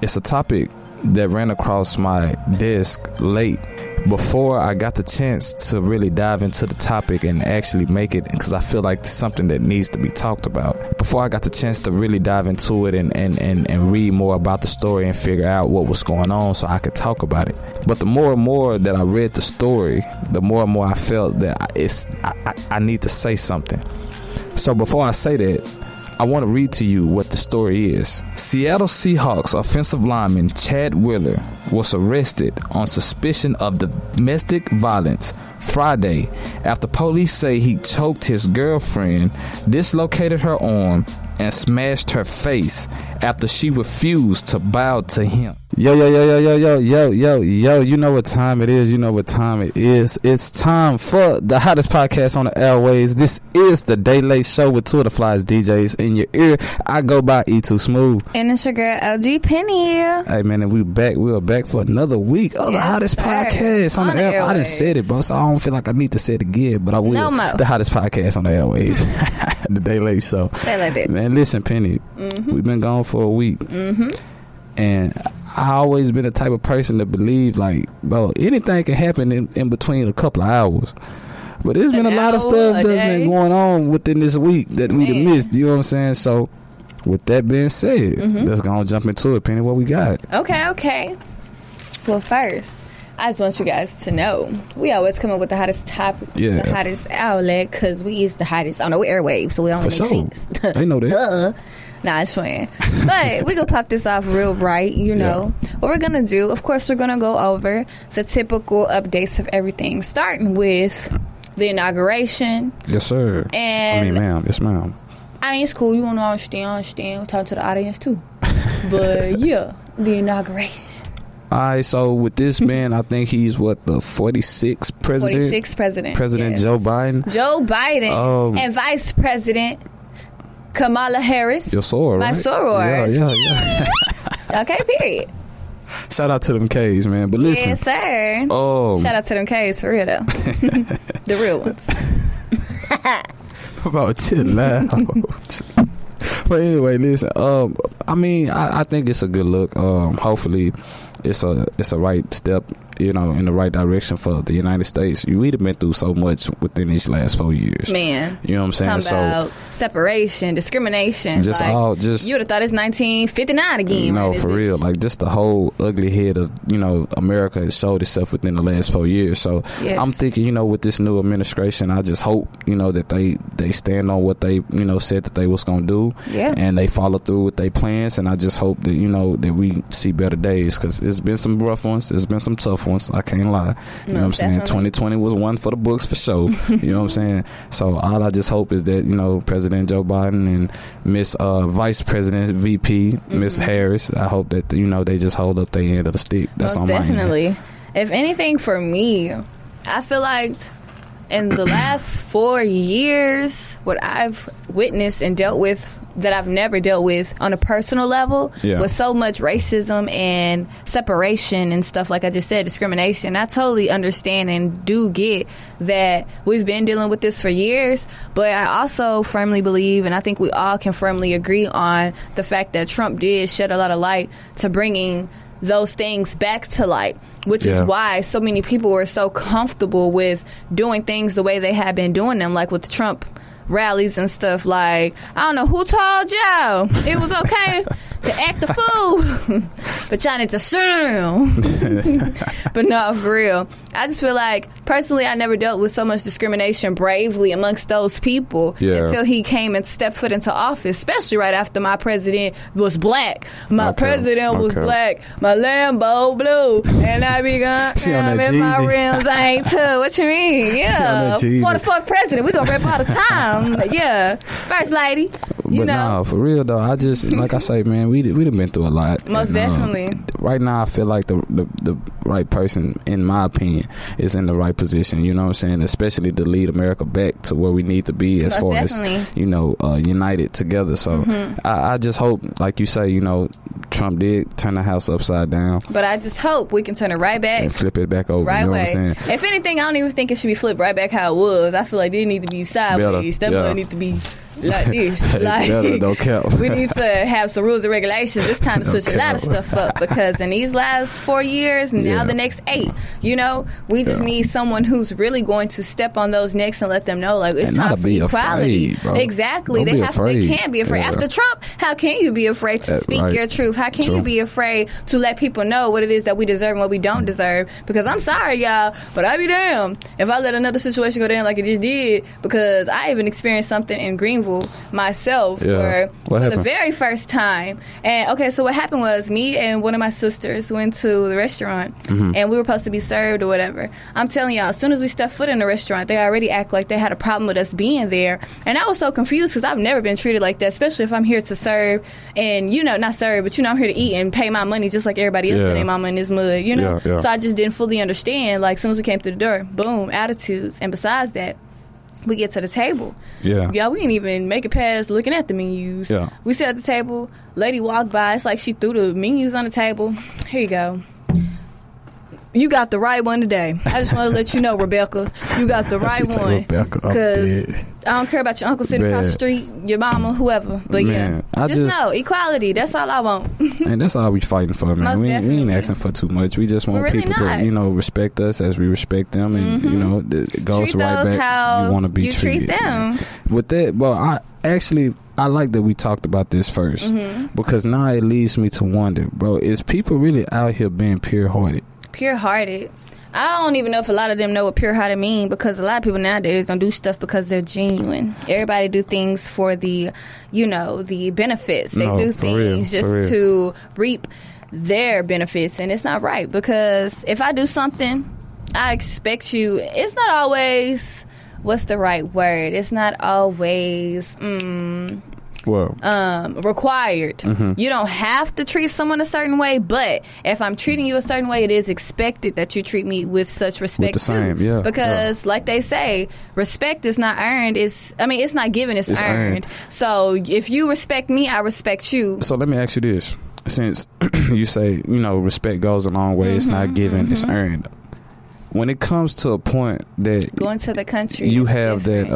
It's a topic that ran across my desk late before I got the chance to really dive into the topic and actually make it, because I feel like it's something that needs to be talked about. Before I got the chance to really dive into it and read more about the story and figure out what was going on so I could talk about it. But the more and more that I read the story, the more and more I felt that I need to say something. So before I say that, I want to read to you what the story is. Seattle Seahawks offensive lineman Chad Wheeler was arrested on suspicion of domestic violence Friday after police say he choked his girlfriend, dislocated her arm, and smashed her face after she refused to bow to him. Yo, you know what time it is. It's time for the hottest podcast on the airways. This is the Day Late Show with two of the flies DJs in your ear. I go by E2 Smooth. And it's your girl, LG Penny. Hey, man, and we are back for another week of the hottest podcast on the air. I done said it, bro, so I don't feel like I need to say it again, but I will. No more. The hottest podcast on the airways. The Day Late Show. They like it. Man, listen, Penny, we've been gone for a week. And I always been the type of person to believe, like, bro, anything can happen in between a couple of hours. But there's been a lot of stuff that's been going on within this week that we done missed. You know what I'm saying? So, with that being said, let's go and jump into it, Penny. What we got? Okay. Well, first, I just want you guys to know, we always come up with the hottest topic, the hottest outlet, because we is the hottest on the airwaves, so we don't make sense. They know that. Nah, it's fine. But we gonna pop this off real right, you know. What we're gonna do, of course, we're gonna go over the typical updates of everything, starting with the inauguration. Yes, sir. And ma'am. Yes, ma'am. I mean, it's cool. You wanna understand. We'll talk to the audience too. But yeah, the inauguration. Alright, so with this man, I think he's the 46th president? 46th president. President yes. Joe Biden. Joe Biden and Vice President Kamala Harris. Your soror, my right? soror. Yeah. Okay, period. Shout out to them K's, man. But listen. Yes, sir. Shout out to them K's for real, though. The real ones. About chill out. But anyway, listen. I think it's a good look. Hopefully, it's a right step, in the right direction for the United States. We'd have been through so much within these last 4 years. Man, you know what I'm saying? Talking about separation, discrimination. You would have thought it's 1959 again. No, for real. Like, just the whole ugly head of America has showed itself within the last 4 years. So I'm thinking, with this new administration, I just hope that they stand on what they said that they was gonna do, and they follow through with their plans. And I just hope that that we see better days, because it's been some rough ones, it's been some tough ones. I can't lie. You know what I'm saying? 2020 was one for the books for sure. You know what I'm saying? So all I just hope is that President Joe Biden and Miss Vice President VP Miss Harris, I hope that they just hold up their end of the stick. That's most on definitely. my end. If anything, for me, I feel like in the last 4 years, what I've witnessed and dealt with that I've never dealt with on a personal level was so much racism and separation and stuff, like I just said, discrimination. I totally understand and do get that we've been dealing with this for years, but I also firmly believe, and I think we all can firmly agree on the fact that Trump did shed a lot of light to bringing those things back to light, which is why so many people were so comfortable with doing things the way they had been doing them, like with Trump rallies and stuff. Like, I don't know who told y'all it was okay to act a fool, but y'all need to sue. But no, for real, I just feel like personally I never dealt with so much discrimination bravely amongst those people until he came and stepped foot into office, especially right after my president was black. My president was black, my Lambo blue, and I be gone if my rims ain't too. What you mean? For the fuck president, we gonna rip all the time. First lady. But nah, for real though, I just, like I say, man, we'd have been through a lot. Most definitely. Right now, I feel like the right person, in my opinion, is in the right position. You know what I'm saying? Especially to lead America back to where we need to be as far as united together. So I just hope, like you say, Trump did turn the house upside down. But I just hope we can turn it right back and flip it back over. Right, you know what I'm saying? If anything, I don't even think it should be flipped right back how it was. I feel like they need to be sideways. That need to be like this. Like, no cap. We need to have some rules and regulations. It's time to switch a lot of stuff up, because in these last 4 years, now the next 8, you know, we just need someone who's really going to step on those necks and let them know, like, it's time for equality. Afraid, exactly. They can't be afraid. After Trump, how can you be afraid to speak your truth? How can you be afraid to let people know what it is that we deserve and what we don't deserve? Because I'm sorry, y'all, but I be damned if I let another situation go down like it just did, because I even experienced something in Greenville myself for the very first time. And okay, so what happened was, me and one of my sisters went to the restaurant, and we were supposed to be served or whatever. I'm telling y'all, as soon as we stepped foot in the restaurant, they already act like they had a problem with us being there. And I was so confused, because I've never been treated like that, especially if I'm here to serve and, you know, not serve, but, you know, I'm here to eat and pay my money just like everybody else pay my money in this mud, you know? So I just didn't fully understand. Like, as soon as we came through the door, boom, attitudes. And besides that, we get to the table. Y'all, we didn't even make it past looking at the menus. We sit at the table, lady walked by, it's like she threw the menus on the table. Here you go. You got the right one today. I just want to let you know, Rebecca, you got the right one. Because I don't care about your uncle sitting across the street, your mama, whoever. But just know, equality. That's all I want. And that's all we fighting for, man. We ain't asking for too much. We just want people to, you know, respect us as we respect them, and you know, it goes treat right back. How you want to be treated. Treat them. With that, well, I like that we talked about this first, because now it leads me to wonder, bro, is people really out here being pure-hearted? Pure-hearted. I don't even know if a lot of them know what pure-hearted mean, because a lot of people nowadays don't do stuff because they're genuine. Everybody do things for the, you know, the benefits. They do things just to reap their benefits, and it's not right, because if I do something, I expect you. It's not always, what's the right word? It's not always required. You don't have to treat someone a certain way, but if I'm treating you a certain way, it is expected that you treat me with such respect too. Because like they say, respect is not earned, it's not given, it's earned. So if you respect me, I respect you. So let me ask you this, since you say, you know, respect goes a long way, it's not given, it's earned. When it comes to a point that going to the country, you have that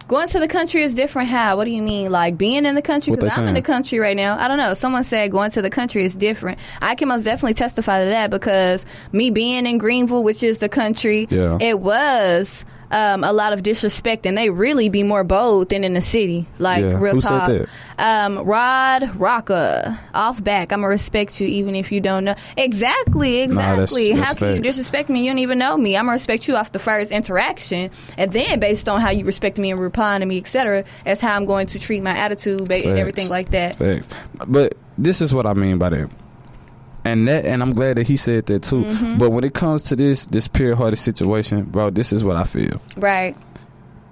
going to the country is different. How? What do you mean? Like being in the country? Because I'm in the country right now. I don't know. Someone said going to the country is different. I can most definitely testify to that, because me being in Greenville, which is the country, it was a lot of disrespect, and they really be more bold than in the city. Like, real Who talk. said that? Rod Rocka, off back. I'm gonna respect you even if you don't know. Exactly. Nah, that's How can you facts. disrespect me? You don't even know me. I'm gonna respect you off the first interaction, and then based on how you respect me and replying to me, etc., that's how I'm going to treat my attitude and everything like that. Facts. But this is what I mean by that. And I'm glad that he said that too. But when it comes to this pure-hearted situation, bro, this is what I feel. Right.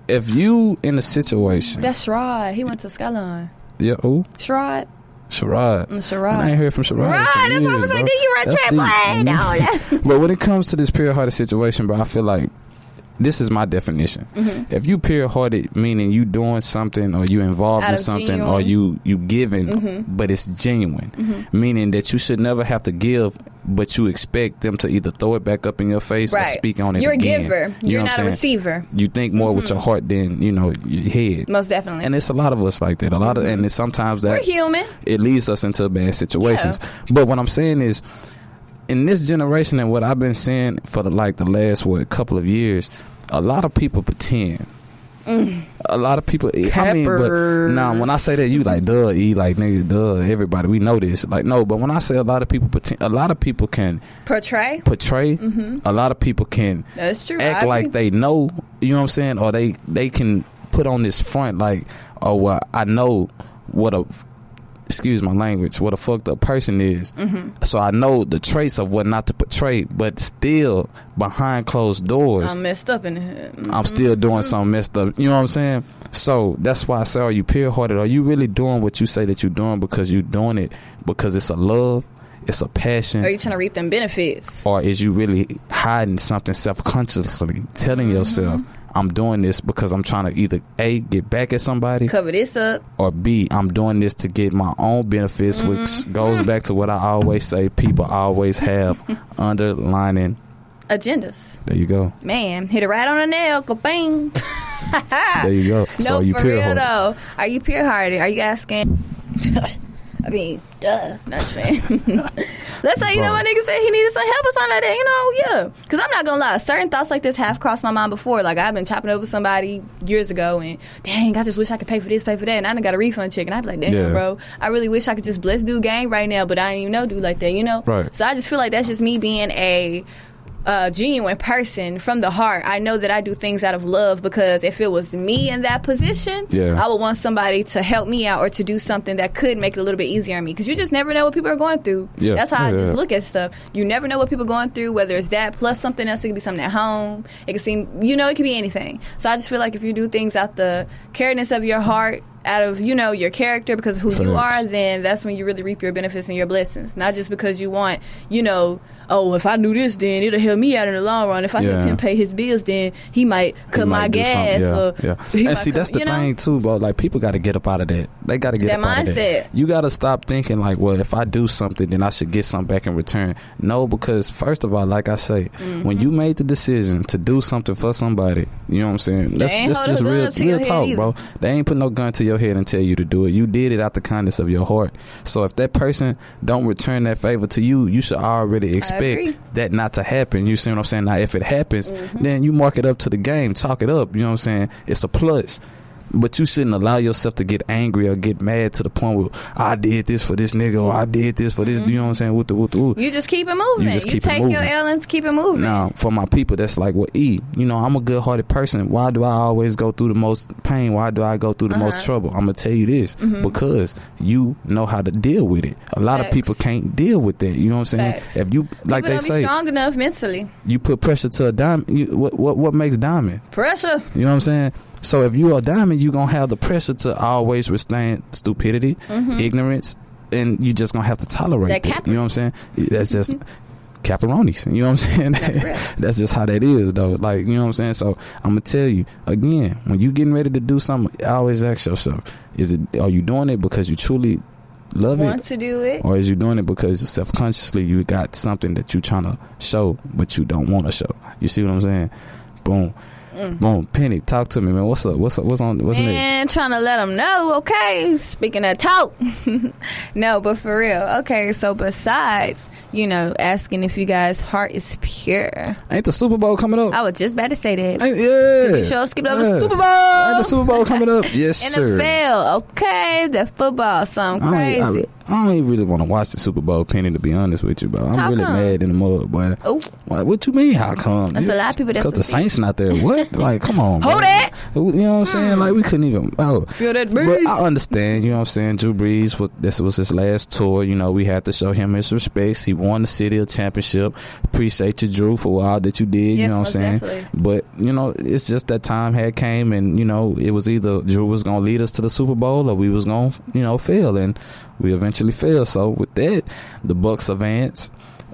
If you in a situation, that's Sherrod. He went to Skyline. Yeah, who? Sherrod. Sherrod. I ain't heard from Sherrod. Right, that's what I'm saying. You run track, But when it comes to this pure-hearted situation, bro, I feel like this is my definition. If you pure-hearted, meaning you doing something or you involved in something genuine. Or you giving, but it's genuine, meaning that you should never have to give, but you expect them to either throw it back up in your face or speak on it You're again. A giver. You're not a receiver. You think more with your heart than, you know, your head. Most definitely. And it's a lot of us like that. A lot of, and it's sometimes that we're human. It leads us into bad situations. But what I'm saying is, in this generation and what I've been saying for the last couple of years, a lot of people pretend. A lot of people. Peppers. I mean, but now when I say that, you like duh, like nigga, duh, everybody, we know this. Like no, but when I say a lot of people pretend, a lot of people can portray. A lot of people can. That's true. Act like they know. You know what I'm saying? Or they can put on this front like, oh well, I know what a. Excuse my language, what a fucked up person is. So I know the traits of what not to portray, but still behind closed doors, I'm messed up in the head. I'm still doing something messed up. You know what I'm saying? So that's why I say, are you pure-hearted? Are you really doing what you say that you're doing because you're doing it because it's a love, it's a passion? Are you trying to reap them benefits? Or is you really hiding something self-consciously, telling yourself, I'm doing this because I'm trying to either A, get back at somebody, cover this up, or B, I'm doing this to get my own benefits, which goes back to what I always say, people always have underlining agendas. There you go. Man, hit it right on the nail. Bang. There you go. No, so are you for real though. Are you pure-hearted? Are you asking? I mean, duh. That's fair. Let's say, you know, my nigga said he needed some help or something like that, you know, yeah. Because I'm not going to lie. Certain thoughts like this have crossed my mind before. Like, I've been chopping up with somebody years ago and, dang, I just wish I could pay for this, pay for that. And I done got a refund check. And I'd be like, damn, bro, I really wish I could just bless dude game right now. But I didn't even know dude like that, you know? Right. So I just feel like that's just me being a genuine person from the heart. I know that I do things out of love, because if it was me in that position, I would want somebody to help me out or to do something that could make it a little bit easier on me, because you just never know what people are going through. That's how I just look at stuff. You never know what people are going through, whether it's that plus something else. It could be something at home. It could seem, you know, it could be anything. So I just feel like if you do things out the caringness of your heart, out of, you know, your character, because of who you are, then that's when you really reap your benefits and your blessings. Not just because you want, you know, oh, if I do this, then it'll help me out in the long run. If I help him pay his bills, then he might cut my gas. And see, that's the thing too, bro. Like, people got to get up out of that. They got to get up out of that. You got to stop thinking like, well, if I do something, then I should get something back in return. No, because first of all, like I say, when you made the decision to do something for somebody, you know what I'm saying? That's just real talk, bro. They ain't put no gun to your head and tell you to do it. You did it out the kindness of your heart. So if that person don't return that favor to you, you should already expect that not to happen. You see what I'm saying? Now, if it happens, then you mark it up to the game, talk it up. You know what I'm saying? It's a plus. But you shouldn't allow yourself to get angry or get mad to the point where I did this for this nigga or I did this for this. You know what I'm saying? You just keep it moving. You take your L and keep it moving. Now, for my people, that's like, well, you know, I'm a good-hearted person. Why do I always go through the most pain? Why do I go through the most trouble? I'm going to tell you this. Because you know how to deal with it. A lot of people can't deal with that. You know what I'm saying? If you, like they say, strong enough mentally. You put pressure to a diamond. What makes diamond? Pressure. You know what I'm saying? So if you are a diamond, you're going to have the pressure to always withstand stupidity, ignorance, and you just going to have to tolerate that. You know what I'm saying? That's just caparonis. You know what I'm saying? That's just how that is, though. Like, you know what I'm saying? So I'm going to tell you, again, when you getting ready to do something, always ask yourself, are you doing it because you truly love want to do it, or is you doing it because self-consciously you got something that you trying to show but you don't want to show? You see what I'm saying? Boom. Boom. Penny, talk to me, man. What's up? What's next? Trying to let them know, okay? Speaking of talk. No, but for real. Okay, so besides, you know, asking if you guys' heart is pure. Ain't the Super Bowl coming up? I was just about to say that. Yeah. You sure skipped over the Super Bowl. Ain't the Super Bowl coming up? Yes, sir. NFL, okay. The football, something crazy. I don't even really want to watch the Super Bowl, Penny, to be honest with you, bro. I'm really mad in the mud, boy. Oh. What you mean, how come? That's a lot of people that's... Because the Saints not there. What? Like, come on, hold that. You know what I'm saying? Like, we couldn't even... Feel that breeze. But I understand, you know what I'm saying? Drew Brees, this was his last tour. You know, we had to show him his respects. He won the City of Championship. Appreciate you, Drew, for all that you did. Yes, you know what I'm saying? Definitely. But, you know, it's just that time had came, and, you know, it was either Drew was going to lead us to the Super Bowl or we was going to, you know, fail. And we eventually failed. So with that, the Bucs advance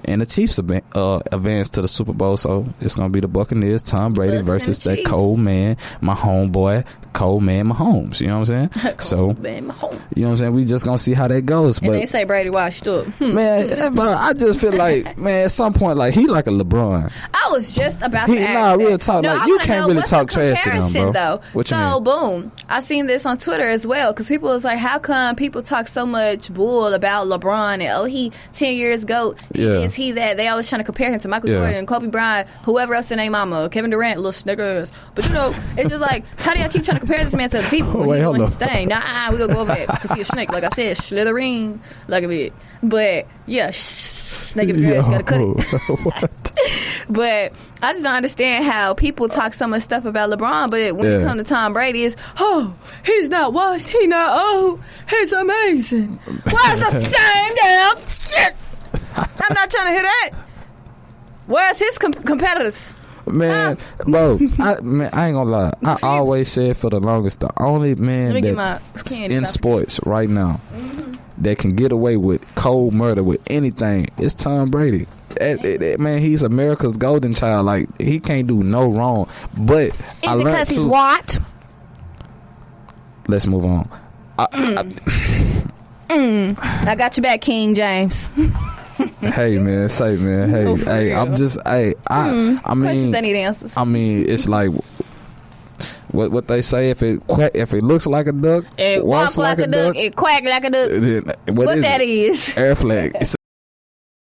and the Chiefs advance to the Super Bowl. So it's gonna be the Buccaneers, Tom Brady versus that cold man, my homeboy, Coleman Mahomes. You know what I'm saying? So you know what I'm saying? We just gonna see how that goes. And but they say Brady washed up. Man, but I just feel like, man, at some point, like, he like a LeBron. I was just about to ask real talk. No, like, you can't really talk trash to them, bro. Though? What you mean? Boom, I seen this on Twitter as well, because people was like, how come people talk so much bull about LeBron and he 10 years GOAT, is he that? They always trying to compare him to Michael Jordan, Kobe Bryant, whoever else in their mama, Kevin Durant, little snickers. But you know, it's just like, how do y'all keep trying to compare this man to the people when he's doing his thing? Nah, we gonna go over that because he's a snake. Like I said, slithering like a bit. But yeah, snake in the grass, gotta cut it. But I just don't understand how people talk so much stuff about LeBron, but when it comes to Tom Brady, it's, he's not washed, he not old, he's amazing. Where's the same damn shit? I'm not trying to hear that. Where's his competitors? Man, bro, I ain't gonna lie. I always said for the longest, the only man that in sports right now that can get away with cold murder with anything is Tom Brady. Man, he's America's golden child. Like, he can't do no wrong. But is it because he's what? Let's move on. I got your back, King James. Hey man, I'm just I mean, questions I need answers. I mean, it's like what they say, if it looks like a duck, it walks like a duck, it quack like a duck. Then, what that is? Air flag.